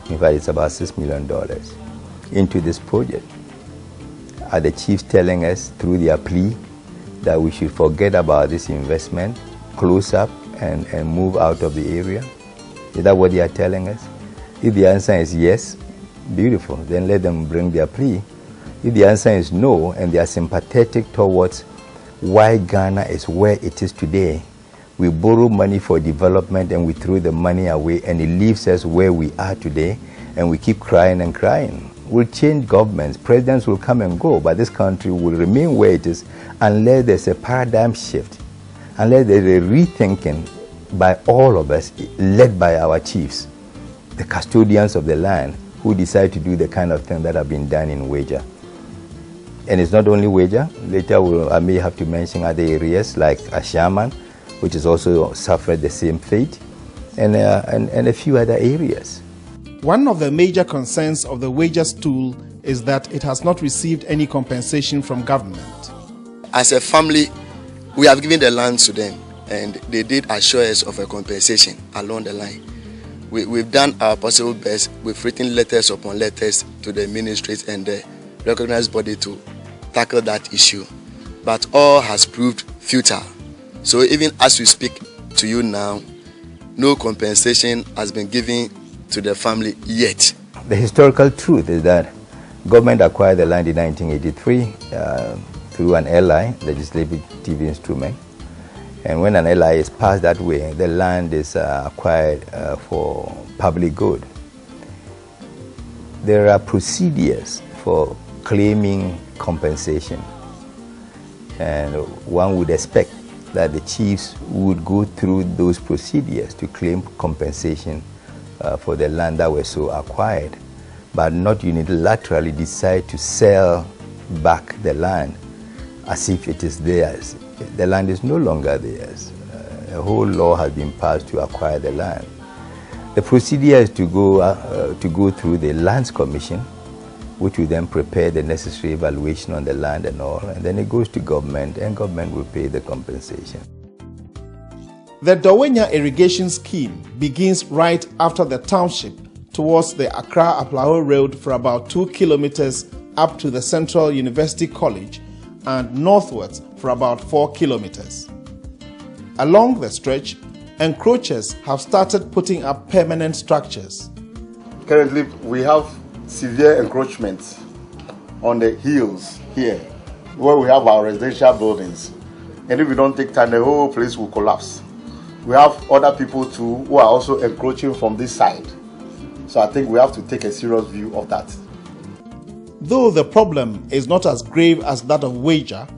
In fact, it's about $6 million into this project. Are the chiefs telling us through their plea that we should forget about this investment, close up, and move out of the area? Is that what they are telling us? If the answer is yes, beautiful, then let them bring their plea. If the answer is no, and they are sympathetic towards why Ghana is where it is today, we borrow money for development and we throw the money away and it leaves us where we are today, and we keep crying and crying. We'll change governments, presidents will come and go, but this country will remain where it is unless there's a paradigm shift, unless there's a rethinking by all of us, led by our chiefs, the custodians of the land, who decide to do the kind of thing that have been done in Weija. And it's not only Weija. Later I may have to mention other areas like Ashaiman, which has also suffered the same fate, and a few other areas. One of the major concerns of the Weija stool is that it has not received any compensation from government. As a family, we have given the land to them, and they did assure us of a compensation along the line. We've done our possible best. We've written letters upon letters to the ministries and the recognized body to tackle that issue, but all has proved futile. So even as we speak to you now, no compensation has been given to the family yet. The historical truth is that government acquired the land in 1983 through an LI, legislative instrument. And when an LI is passed that way, the land is acquired for public good. There are procedures for claiming compensation, and one would expect that the chiefs would go through those procedures to claim compensation for the land that was so acquired, but not unilaterally decide to sell back the land as if it is theirs. The land is no longer theirs. A whole law has been passed to acquire the land. The procedure is to go through the Lands Commission, which will then prepare the necessary evaluation on the land and all, and then it goes to government, and government will pay the compensation. The Dawhenya Irrigation Scheme begins right after the township towards the Accra-Aplaho Road for about 2 kilometers up to the Central University College and northwards for about 4 kilometers. Along the stretch, encroachers have started putting up permanent structures. Currently, we have severe encroachments on the hills here, where we have our residential buildings. And if we don't take time, the whole place will collapse. We have other people too who are also encroaching from this side. So I think we have to take a serious view of that. Though the problem is not as grave as that of Weija,